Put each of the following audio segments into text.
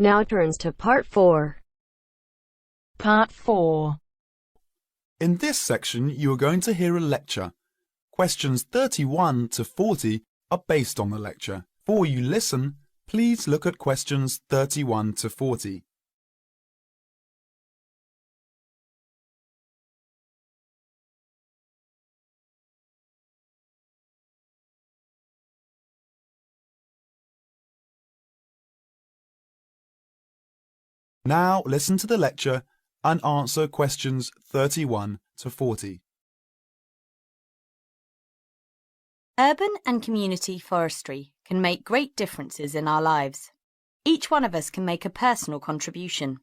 Now turns to Part 4. Part 4. In this section, you are going to hear a lecture. Questions 31 to 40 are based on the lecture. Before you listen, please look at questions 31 to 40. Now listen to the lecture and answer questions 31 to 40. Urban and community forestry can make great differences in our lives. Each one of us can make a personal contribution.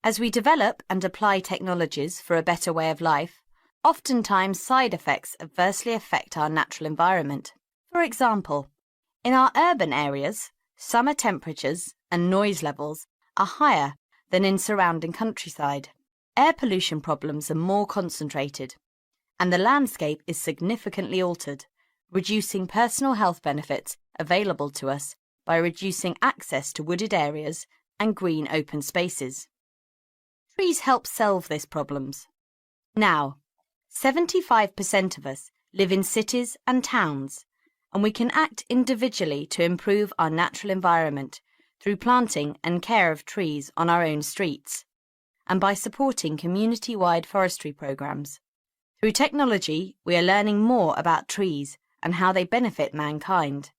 As we develop and apply technologies for a better way of life, oftentimes side effects adversely affect our natural environment. For example, in our urban areas, summer temperatures and noise levels are higher than in surrounding countryside. Air pollution problems are more concentrated, and the landscape is significantly altered, reducing personal health benefits available to us by reducing access to wooded areas and green open spaces. Trees help solve these problems. Now, 75% of us live in cities and towns, and we can act individually to improve our natural environment through planting and care of trees on our own streets, and by supporting community-wide forestry programs. Through technology, we are learning more about trees and how they benefit mankind,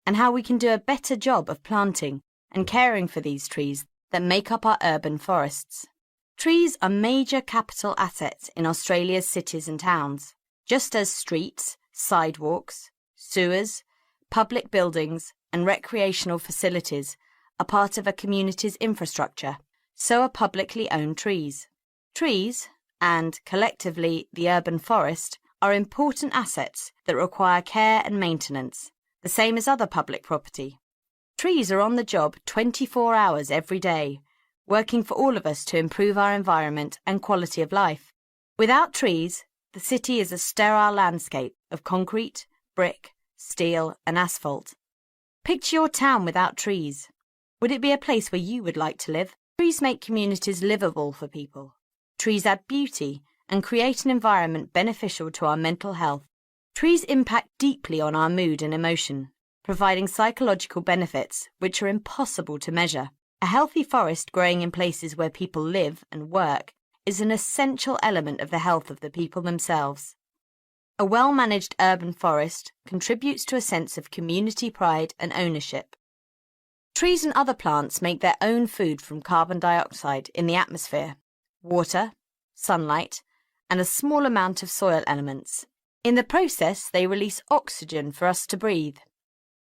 and how we can do a better job of planting and caring for these trees that make up our urban forests. Trees are major capital assets in Australia's cities and towns. Just as streets, sidewalks, sewers, public buildings and recreational facilities are part of a community's infrastructure, so are publicly owned trees. Trees, and collectively the urban forest, are important assets that require care and maintenance, the same as other public property. Trees are on the job 24 hours every day, working for all of us to improve our environment and quality of life. Without trees, the city is a sterile landscape of concrete, brick, steel and asphalt. Picture your town without trees. Would it be a place where you would like to live? Trees make communities livable for people. Trees add beauty and create an environment beneficial to our mental health. Trees impact deeply on our mood and emotion, providing psychological benefits which are impossible to measure. A healthy forest growing in places where people live and work is an essential element of the health of the people themselves. A well-managed urban forest contributes to a sense of community pride and ownership. Trees and other plants make their own food from carbon dioxide in the atmosphere, water, sunlight, and a small amount of soil elements. In the process, they release oxygen for us to breathe.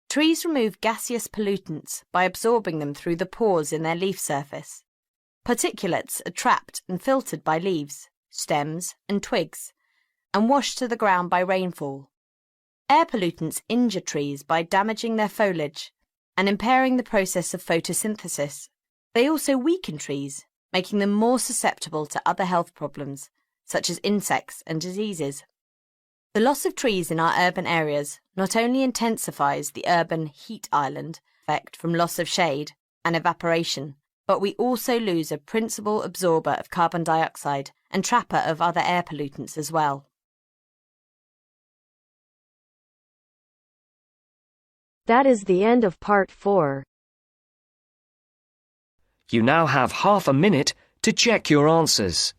Trees remove gaseous pollutants by absorbing them through the pores in their leaf surface. Particulates are trapped and filtered by leaves, stems, and twigs, and washed to the ground by rainfall. Air pollutants injure trees by damaging their foliage and impairing the process of photosynthesis. They also weaken trees, making them more susceptible to other health problems, such as insects and diseases. The loss of trees in our urban areas not only intensifies the urban heat island effect from loss of shade and evaporation, but we also lose a principal absorber of carbon dioxide and trapper of other air pollutants as well. That is the end of Part 4. You now have half a minute to check your answers.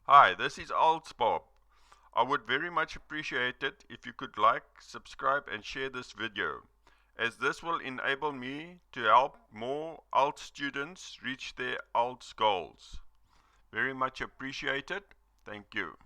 Hi, this is IELTS Bob. I would very much appreciate it if you could like, subscribe and share this video, as this will enable me to help more IELTS students reach their IELTS goals. Very much appreciated. Thank you.